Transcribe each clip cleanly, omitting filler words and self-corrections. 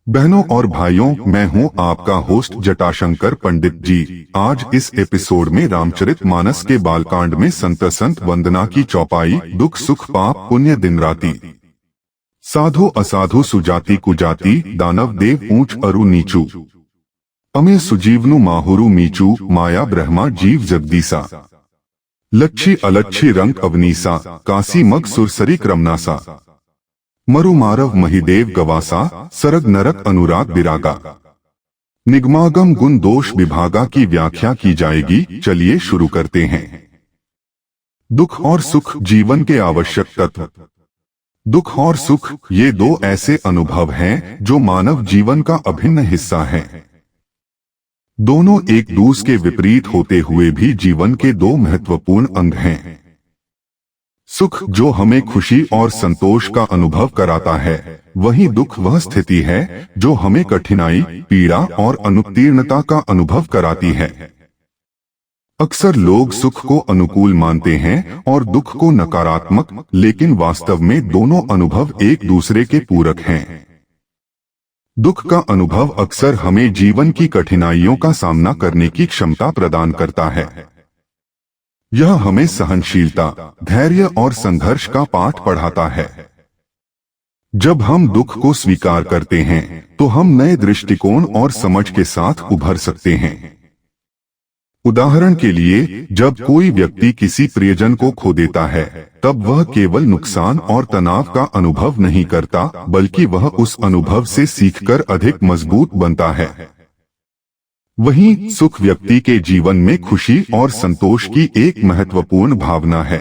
बहनों और भाइयों, मैं हूं आपका होस्ट जटाशंकर पंडित जी। आज इस एपिसोड में रामचरितमानस के बालकांड में संत वंदना की चौपाई, दुख सुख पाप पुण्य दिन राति, साधु असाधु सुजाति कुजाति, दानव देव ऊंच अरु नीचू, अमे सुजीवनु माहुरु मीचू, माया ब्रह्मा जीव जगदीसा, लच्छी अलच्छी रंग अवनीसा, काशी मग सुरसरी क्रमनासा, मरु मारव महिदेव गवासा, सरग नरक अनुराग विरागा, निगमागम गुण दोष विभागा की व्याख्या की जाएगी। चलिए शुरू करते हैं। दुख और सुख जीवन के आवश्यक तत्व। दुख और सुख ये दो ऐसे अनुभव हैं जो मानव जीवन का अभिन्न हिस्सा हैं। दोनों एक दूसरे के विपरीत होते हुए भी जीवन के दो महत्वपूर्ण अंग हैं। सुख जो हमें खुशी और संतोष का अनुभव कराता है, वहीं दुख वह स्थिति है जो हमें कठिनाई, पीड़ा और अनुत्तीर्णता का अनुभव कराती है। अक्सर लोग सुख को अनुकूल मानते हैं और दुख को नकारात्मक, लेकिन वास्तव में दोनों अनुभव एक दूसरे के पूरक हैं। दुख का अनुभव अक्सर हमें जीवन की कठिनाइयों का सामना करने की क्षमता प्रदान करता है। यह हमें सहनशीलता, धैर्य और संघर्ष का पाठ पढ़ाता है। जब हम दुख को स्वीकार करते हैं तो हम नए दृष्टिकोण और समझ के साथ उभर सकते हैं। उदाहरण के लिए, जब कोई व्यक्ति किसी प्रियजन को खो देता है, तब वह केवल नुकसान और तनाव का अनुभव नहीं करता, बल्कि वह उस अनुभव से सीखकर अधिक मजबूत बनता है। वहीं सुख व्यक्ति के जीवन में खुशी और संतोष की एक महत्वपूर्ण भावना है।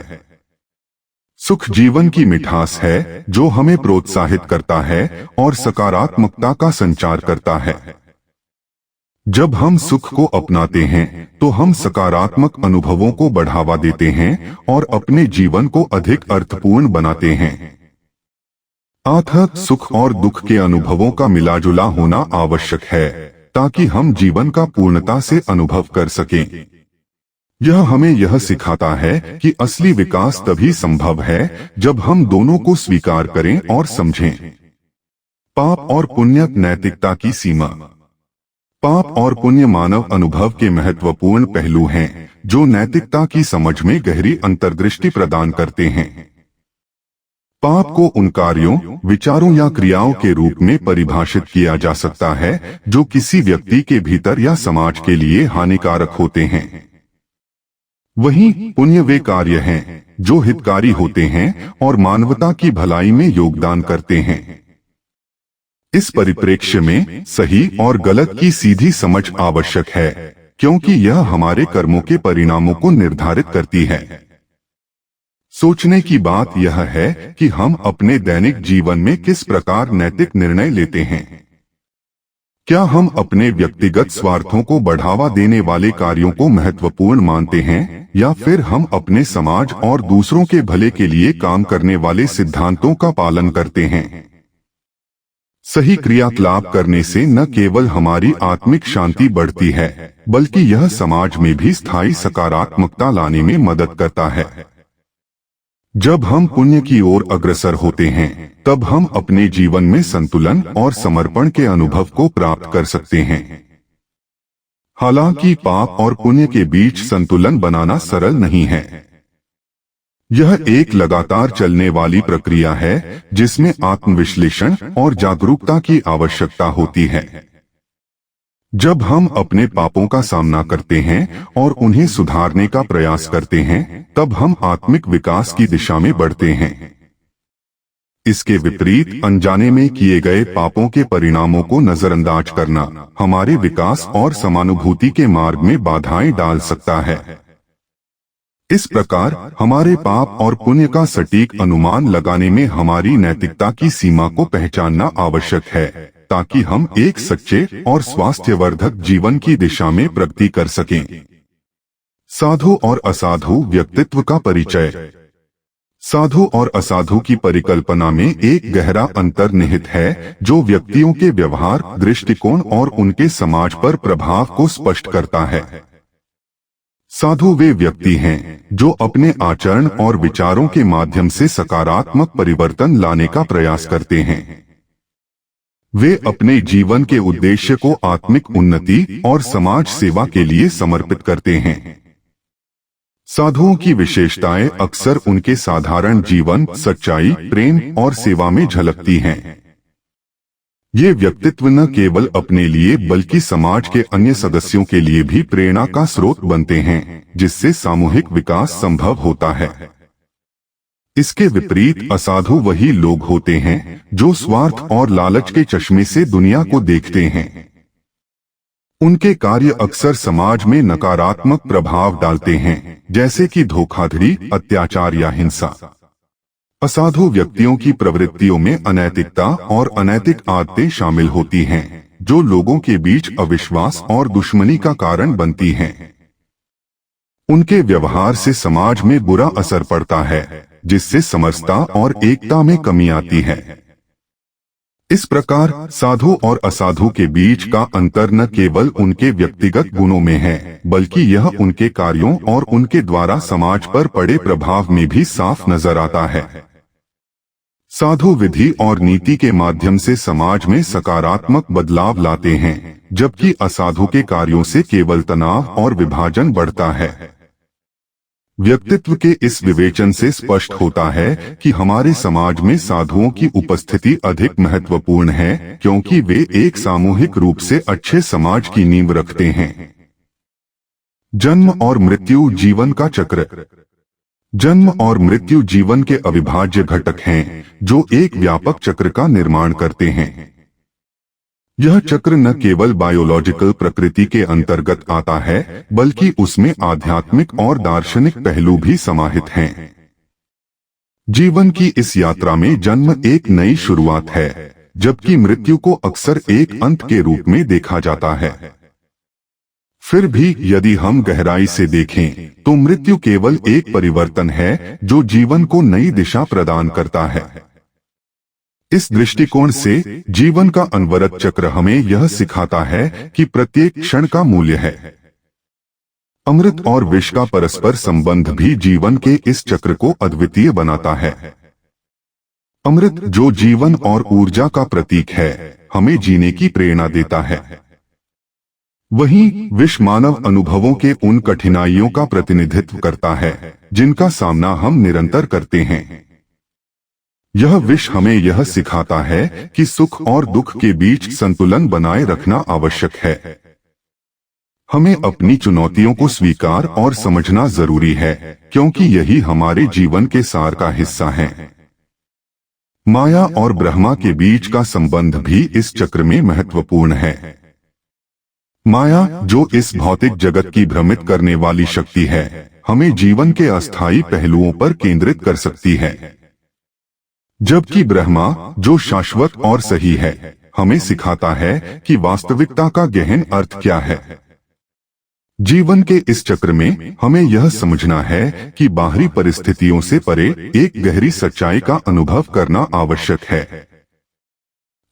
सुख जीवन की मिठास है जो हमें प्रोत्साहित करता है और सकारात्मकता का संचार करता है। जब हम सुख को अपनाते हैं तो हम सकारात्मक अनुभवों को बढ़ावा देते हैं और अपने जीवन को अधिक अर्थपूर्ण बनाते हैं। अतः सुख और दुख के अनुभवों का मिलाजुला होना आवश्यक है ताकि हम जीवन का पूर्णता से अनुभव कर सकें। यह हमें यह सिखाता है कि असली विकास तभी संभव है जब हम दोनों को स्वीकार करें और समझें। पाप और पुण्य, नैतिकता की सीमा। पाप और पुण्य मानव अनुभव के महत्वपूर्ण पहलू हैं जो नैतिकता की समझ में गहरी अंतर्दृष्टि प्रदान करते हैं। पाप को उन कार्यों, विचारों या क्रियाओं के रूप में परिभाषित किया जा सकता है जो किसी व्यक्ति के भीतर या समाज के लिए हानिकारक होते हैं। वहीं पुण्य वे कार्य हैं जो हितकारी होते हैं और मानवता की भलाई में योगदान करते हैं। इस परिप्रेक्ष्य में सही और गलत की सीधी समझ आवश्यक है, क्योंकि यह हमारे कर्मों के परिणामों को निर्धारित करती है। सोचने की बात यह है कि हम अपने दैनिक जीवन में किस प्रकार नैतिक निर्णय लेते हैं। क्या हम अपने व्यक्तिगत स्वार्थों को बढ़ावा देने वाले कार्यों को महत्वपूर्ण मानते हैं, या फिर हम अपने समाज और दूसरों के भले के लिए काम करने वाले सिद्धांतों का पालन करते हैं। सही क्रियाकलाप करने से न केवल हमारी आत्मिक शांति बढ़ती है, बल्कि यह समाज में भी स्थायी सकारात्मकता लाने में मदद करता है। जब हम पुण्य की ओर अग्रसर होते हैं, तब हम अपने जीवन में संतुलन और समर्पण के अनुभव को प्राप्त कर सकते हैं। हालांकि पाप और पुण्य के बीच संतुलन बनाना सरल नहीं है। यह एक लगातार चलने वाली प्रक्रिया है जिसमें आत्मविश्लेषण और जागरूकता की आवश्यकता होती है। जब हम अपने पापों का सामना करते हैं और उन्हें सुधारने का प्रयास करते हैं, तब हम आत्मिक विकास की दिशा में बढ़ते हैं। इसके विपरीत अनजाने में किए गए पापों के परिणामों को नजरअंदाज करना हमारे विकास और समानुभूति के मार्ग में बाधाएं डाल सकता है। इस प्रकार हमारे पाप और पुण्य का सटीक अनुमान लगाने में हमारी नैतिकता की सीमा को पहचानना आवश्यक है, ताकि हम एक सच्चे और स्वास्थ्यवर्धक जीवन की दिशा में प्रगति कर सकें। साधु और असाधु व्यक्तित्व का परिचय। साधु और असाधु की परिकल्पना में एक गहरा अंतर निहित है जो व्यक्तियों के व्यवहार, दृष्टिकोण और उनके समाज पर प्रभाव को स्पष्ट करता है। साधु वे व्यक्ति हैं जो अपने आचरण और विचारों के माध्यम से सकारात्मक परिवर्तन लाने का प्रयास करते हैं। वे अपने जीवन के उद्देश्य को आत्मिक उन्नति और समाज सेवा के लिए समर्पित करते हैं। साधुओं की विशेषताएं अक्सर उनके साधारण जीवन, सच्चाई, प्रेम और सेवा में झलकती हैं। ये व्यक्तित्व न केवल अपने लिए बल्कि समाज के अन्य सदस्यों के लिए भी प्रेरणा का स्रोत बनते हैं, जिससे सामूहिक विकास संभव होता है। इसके विपरीत असाधु वही लोग होते हैं जो स्वार्थ और लालच के चश्मे से दुनिया को देखते हैं। उनके कार्य अक्सर समाज में नकारात्मक प्रभाव डालते हैं, जैसे कि धोखाधड़ी, अत्याचार या हिंसा। असाधु व्यक्तियों की प्रवृत्तियों में अनैतिकता और अनैतिक आदतें शामिल होती हैं, जो लोगों के बीच अविश्वास और दुश्मनी का कारण बनती हैं। उनके व्यवहार से समाज में बुरा असर पड़ता है, जिससे समरसता और एकता में कमी आती है। इस प्रकार साधु और असाधु के बीच का अंतर न केवल उनके व्यक्तिगत गुणों में है, बल्कि यह उनके कार्यों और उनके द्वारा समाज पर पड़े प्रभाव में भी साफ नजर आता है। साधु विधि और नीति के माध्यम से समाज में सकारात्मक बदलाव लाते हैं, जबकि असाधु के कार्यों से केवल तनाव और विभाजन बढ़ता है। व्यक्तित्व के इस विवेचन से स्पष्ट होता है कि हमारे समाज में साधुओं की उपस्थिति अधिक महत्वपूर्ण है, क्योंकि वे एक सामूहिक रूप से अच्छे समाज की नींव रखते हैं। जन्म और मृत्यु जीवन का चक्र। जन्म और मृत्यु जीवन के अविभाज्य घटक हैं, जो एक व्यापक चक्र का निर्माण करते हैं। यह चक्र न केवल बायोलॉजिकल प्रकृति के अंतर्गत आता है, बल्कि उसमें आध्यात्मिक और दार्शनिक पहलू भी समाहित हैं। जीवन की इस यात्रा में जन्म एक नई शुरुआत है, जबकि मृत्यु को अक्सर एक अंत के रूप में देखा जाता है। फिर भी यदि हम गहराई से देखें, तो मृत्यु केवल एक परिवर्तन है जो जीवन को नई दिशा प्रदान करता है। इस दृष्टिकोण से जीवन का अनवरत चक्र हमें यह सिखाता है कि प्रत्येक क्षण का मूल्य है। अमृत और विष का परस्पर संबंध भी जीवन के इस चक्र को अद्वितीय बनाता है। अमृत, जो जीवन और ऊर्जा का प्रतीक है, हमें जीने की प्रेरणा देता है। वहीं विष मानव अनुभवों के उन कठिनाइयों का प्रतिनिधित्व करता है जिनका सामना हम निरंतर करते हैं। यह विष हमें यह सिखाता है कि सुख और दुख के बीच संतुलन बनाए रखना आवश्यक है। हमें अपनी चुनौतियों को स्वीकार और समझना जरूरी है, क्योंकि यही हमारे जीवन के सार का हिस्सा है। माया और ब्रह्मा के बीच का संबंध भी इस चक्र में महत्वपूर्ण है। माया, जो इस भौतिक जगत की भ्रमित करने वाली शक्ति है, हमें जीवन के अस्थायी पहलुओं पर केंद्रित कर सकती है, जबकि ब्रह्मा, जो शाश्वत और सही है, हमें सिखाता है कि वास्तविकता का गहन अर्थ क्या है। जीवन के इस चक्र में हमें यह समझना है कि बाहरी परिस्थितियों से परे एक गहरी सच्चाई का अनुभव करना आवश्यक है।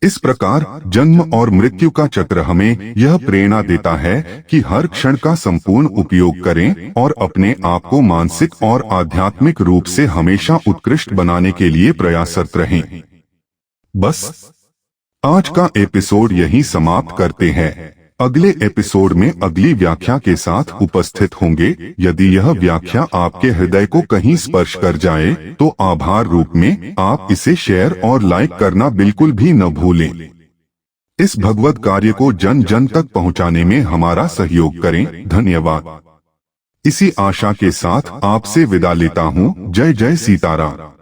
इस प्रकार जन्म और मृत्यु का चक्र हमें यह प्रेरणा देता है कि हर क्षण का संपूर्ण उपयोग करें और अपने आप को मानसिक और आध्यात्मिक रूप से हमेशा उत्कृष्ट बनाने के लिए प्रयासरत रहें। बस आज का एपिसोड यहीं समाप्त करते हैं। अगले एपिसोड में अगली व्याख्या के साथ उपस्थित होंगे। यदि यह व्याख्या आपके हृदय को कहीं स्पर्श कर जाए तो आभार रूप में आप इसे शेयर और लाइक करना बिल्कुल भी न भूलें। इस भगवत कार्य को जन जन तक पहुंचाने में हमारा सहयोग करें। धन्यवाद। इसी आशा के साथ आपसे विदा लेता हूं। जय जय सीताराम।